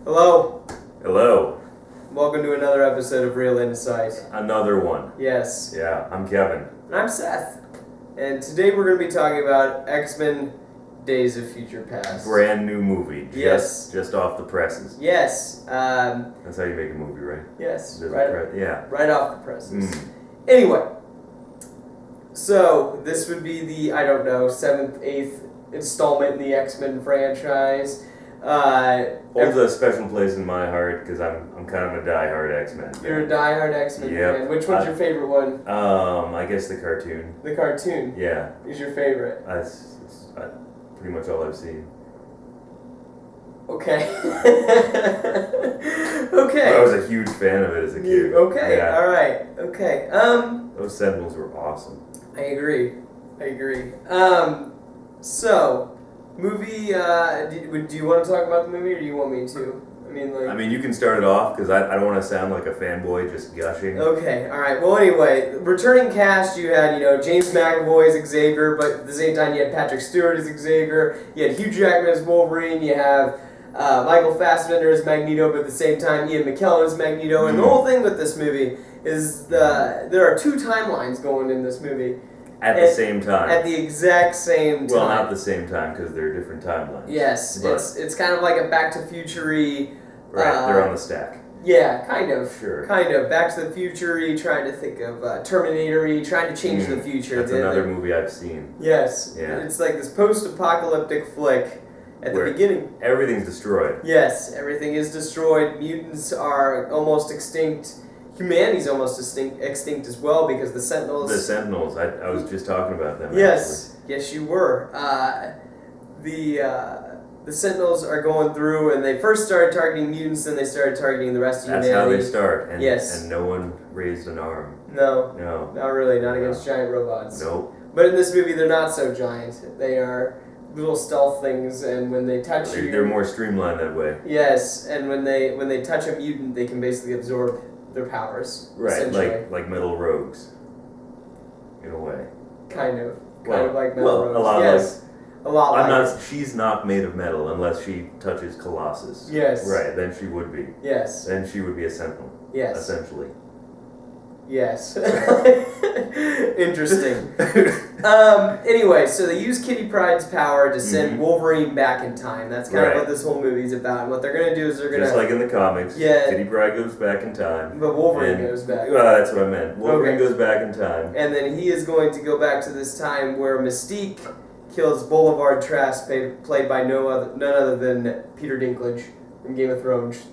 Hello. Hello. Welcome to another episode of Real Insight. Another one. Yes. Yeah, I'm Kevin. And I'm Seth. And today we're going to be talking about X-Men Days of Future Past. Brand new movie. Yes. Just off the presses. Yes. That's how you make a movie, right? Yes. There's Right, yeah. right off the presses. Mm. Anyway. So, this would be the, 7th, 8th installment in the X-Men franchise. Holds a special place in my heart because I'm kind of a die-hard X-Men fan. You're a die-hard X-Men Yep. fan. Which one's your favorite one? I guess the cartoon. The cartoon Yeah. is your favorite. That's pretty much all I've seen. Okay. Okay. I was a huge fan of it as a kid. Okay, Yeah. alright. Okay. Those Sentinels were awesome. I agree. So, movie, do you want to talk about the movie or do you want me to? I mean, you can start it off because I don't want to sound like a fanboy just gushing. Okay, alright. Well, anyway, returning cast, you had, James McAvoy as Xavier, but at the same time you had Patrick Stewart as Xavier, you had Hugh Jackman as Wolverine, you have Michael Fassbender as Magneto, but at the same time Ian McKellen as Magneto, and the whole thing with this movie is there are two timelines going in this movie. At the same time. At the exact same time. Well, not the same time because they're different timelines. Yes, But- it's kind of like a Back to Future-y. Right, they're on the stack. Yeah, kind of. Sure. Kind of. Back to the Future-y, trying to think of Terminator-y, trying to change the future. That's another movie I've seen. Yes. Yeah. It's like this post-apocalyptic flick at Where the beginning. Everything's destroyed. Yes, everything is destroyed. Mutants are almost extinct. Humanity's almost extinct as well because the Sentinels... The Sentinels, I was just talking about them. Yes, yes, you were. The Sentinels are going through, and they first started targeting mutants, then they started targeting the rest of That's humanity. how they start. And, Yes. And no one raised an arm. No, No. not really, not No. against giant robots. Nope. But in this movie, they're not so giant. They are little stealth things, and when they touch you, They're more streamlined that way. yes, and when they touch a mutant, they can basically absorb their powers. Right, essentially. like metal rogues. In a way. kind of Well, like metal well, rogues. a lot yes, a lot like it. She's not made of metal unless she touches Colossus. Yes. Right, then she would be. Yes. Then she would be a Sentinel. Yes. Essentially. Yes. Interesting. Anyway, so they use Kitty Pryde's power to send Wolverine back in time. That's kind of what this whole movie's about. And what they're going to do is they're going to... Just like in the comics, Yeah. Kitty Pryde goes back in time. But Wolverine and- goes back. Well, that's what I meant. Wolverine Okay. goes back in time. And then he is going to go back to this time where Mystique kills Boulevard Trask, played by none other than Peter Dinklage from Game of Thrones.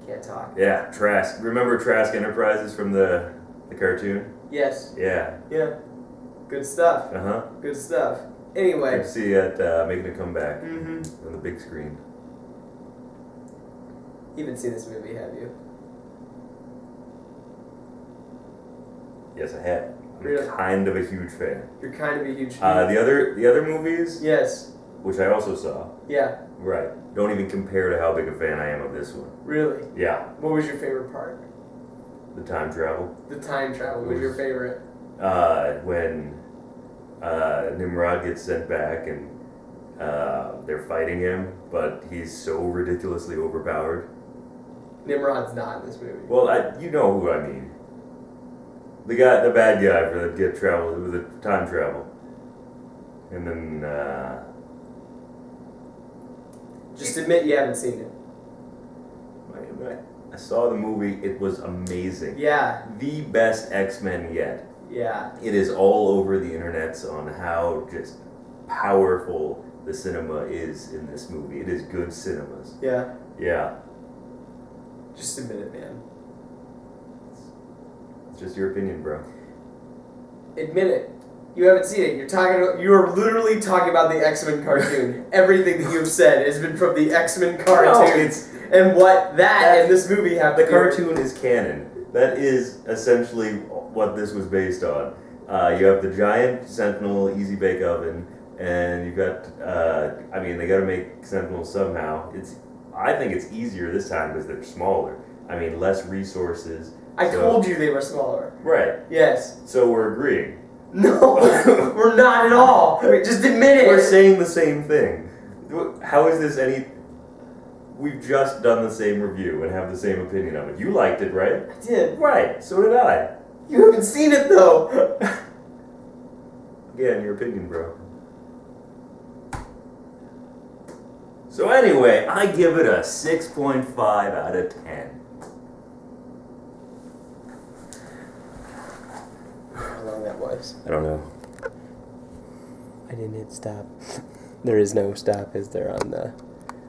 Can't talk. Yeah, Trask. Remember Trask Enterprises from the cartoon? Yes. Yeah. Yeah. Good stuff. Uh-huh. Good stuff. Good Anyway. to see it making a comeback Mm-hmm. on the big screen. You haven't seen this movie, have you? Yes, I have. I'm Really? kind of a huge fan. You're kind of a huge fan. The other movies, Yes. which I also saw, Yeah. right, don't even compare to how big a fan I am of this one. Really. Yeah, What was your favorite part? the time travel. The time travel was your favorite. When Nimrod gets sent back and they're fighting him, but he's so ridiculously overpowered. Nimrod's not in this movie. Well, you know who I mean. The bad guy for the time travel. And then, Just admit you haven't seen it. I saw the movie, it was amazing. Yeah. The best X-Men yet. Yeah. It is all over the internets on how just powerful the cinema is in this movie. It is good cinemas. Yeah. Yeah. Just admit it, man. It's just your opinion, bro. Admit it. You haven't seen it. You are literally talking about the X-Men cartoon. Everything that you've said has been from the X-Men cartoon. And what that and this movie have to The do. cartoon is canon. That is essentially what this was based on. You have the giant Sentinel Easy Bake Oven, and you've got, they gotta make Sentinels somehow. I think it's easier this time because they're smaller. I mean, less resources. I told you they were smaller. Right. Yes. So we're agreeing. No, we're not at all. Just admit it. We're saying the same thing. How is this any... we've just done the same review and have the same opinion of it. You liked it, right? I did. Right, so did I. You haven't seen it though. Again, your opinion, bro. So anyway, I give it a 6.5 out of 10. How long that was? I don't know. I didn't hit stop. There is no stop, is there, on the